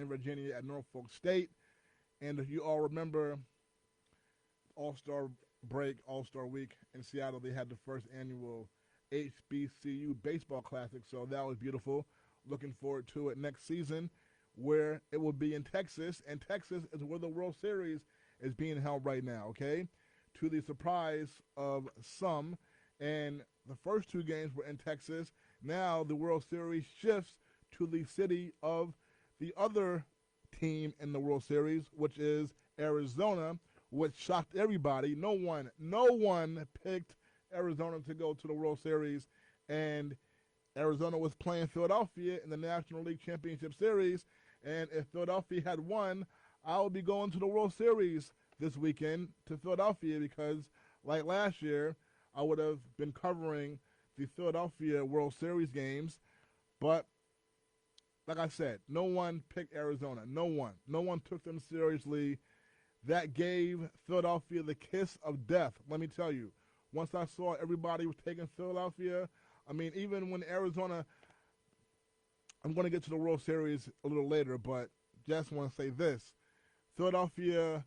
in Virginia at Norfolk State. And if you all remember All-Star break, All-Star week in Seattle, they had the first annual HBCU Baseball Classic, so that was beautiful. Looking forward to it next season, where it will be in Texas, and Texas is where the World Series is being held right now, okay? To the surprise of some, and the first two games were in Texas. Now the World Series shifts to the city of the other team in the World Series, which is Arizona, which shocked everybody. No one picked Arizona to go to the World Series, and Arizona was playing Philadelphia in the National League Championship Series, and if Philadelphia had won, I would be going to the World Series this weekend to Philadelphia because, like last year, I would have been covering the Philadelphia World Series games, but like I said, no one picked Arizona. No one. No one took them seriously. That gave Philadelphia the kiss of death, let me tell you. Once I saw everybody was taking Philadelphia, I mean, even when Arizona, I'm going to get to the World Series a little later, but just want to say this. Philadelphia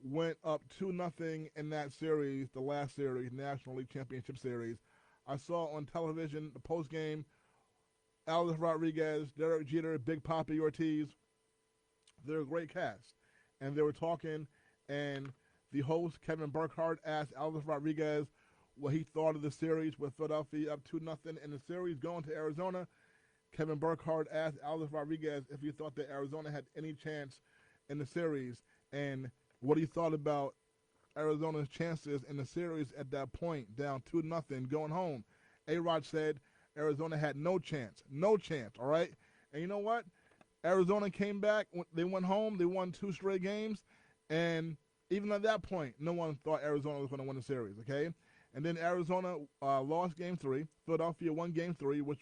went up 2-0 in that series, the last series, National League Championship Series. I saw on television the postgame, Alex Rodriguez, Derek Jeter, Big Papi Ortiz. They're a great cast. And they were talking, and the host, Kevin Burkhardt, asked Alex Rodriguez what he thought of the series with Philadelphia up 2-0 in the series going to Arizona. Kevin Burkhardt asked Alex Rodriguez if he thought that Arizona had any chance in the series and what he thought about Arizona's chances in the series at that point, down 2-0 going home. A-Rod said Arizona had no chance, all right? And you know what? Arizona came back, they went home, they won 2 straight games, and even at that point, no one thought Arizona was going to win the series, okay? And then Arizona lost Game 3. Philadelphia won Game 3, the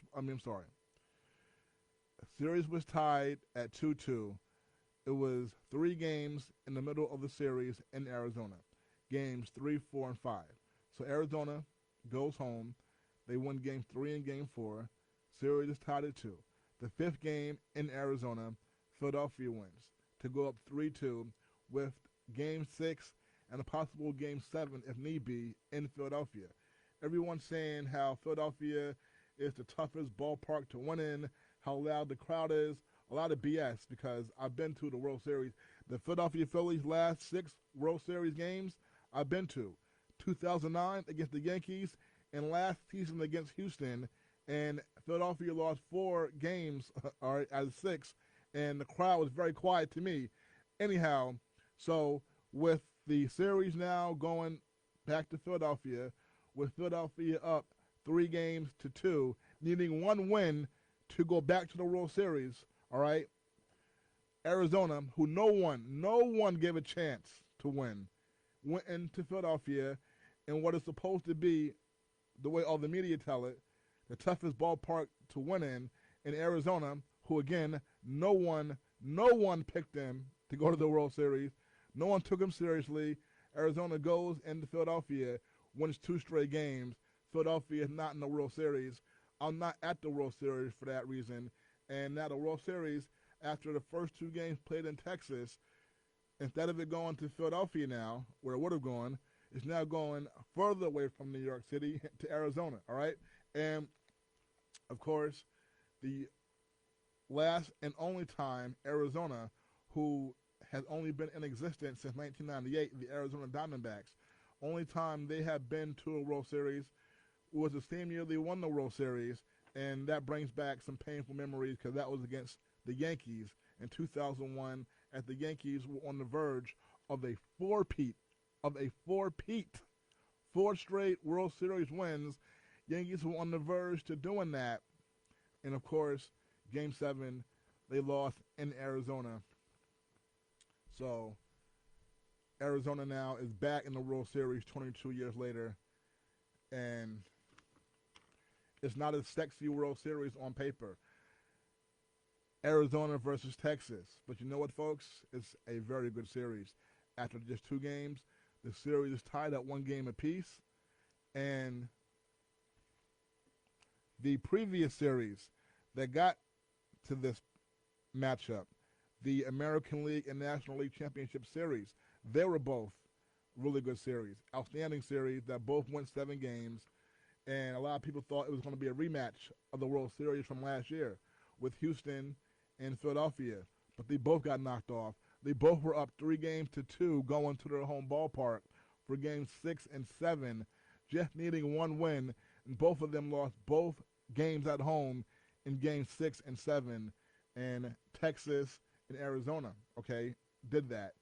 series was tied at 2-2. It was 3 games in the middle of the series in Arizona, games 3, 4, and 5. So Arizona goes home. They won Game 3 and Game 4. Series is tied at 2. The 5th game in Arizona, Philadelphia wins to go up 3-2 with Game 6 and a possible Game 7, if need be, in Philadelphia. Everyone's saying how Philadelphia is the toughest ballpark to win in, how loud the crowd is. A lot of BS because I've been to the World Series. The Philadelphia Phillies' last 6 World Series games I've been to. 2009 against the Yankees and last season against Houston. And Philadelphia lost 4 games out of 6, and the crowd was very quiet to me. Anyhow, so with the series now going back to Philadelphia, with Philadelphia up 3-2, needing 1 win to go back to the World Series, all right, Arizona, who no one gave a chance to win, went into Philadelphia in what is supposed to be, the way all the media tell it, the toughest ballpark to win in Arizona, who again, no one picked them to go to the World Series. No one took them seriously. Arizona goes into Philadelphia, wins 2 straight games. Philadelphia is not in the World Series. I'm not at the World Series for that reason. And now the World Series, after the first 2 games played in Texas, instead of it going to Philadelphia now, where it would have gone, it's now going further away from New York City to Arizona, all right? And, of course, the last and only time Arizona, who has only been in existence since 1998, the Arizona Diamondbacks, only time they have been to a World Series was the same year they won the World Series, and that brings back some painful memories because that was against the Yankees in 2001 as the Yankees were on the verge of a four-peat, 4 straight World Series wins. Yankees were on the verge to doing that. And, of course, Game 7, they lost in Arizona. So, Arizona now is back in the World Series 22 years later. And it's not a sexy World Series on paper. Arizona versus Texas. But you know what, folks? It's a very good series. After just 2 games, the series is tied at 1 game apiece. And the previous series that got to this matchup, the American League and National League Championship Series. They were both really good series, outstanding series that both went 7 games. And a lot of people thought it was going to be a rematch of the World Series from last year with Houston and Philadelphia. But they both got knocked off. They both were up 3-2 going to their home ballpark for games 6 and 7, just needing one win. And both of them lost both games at home in games 6 and 7. And Texas and Arizona, okay, did that.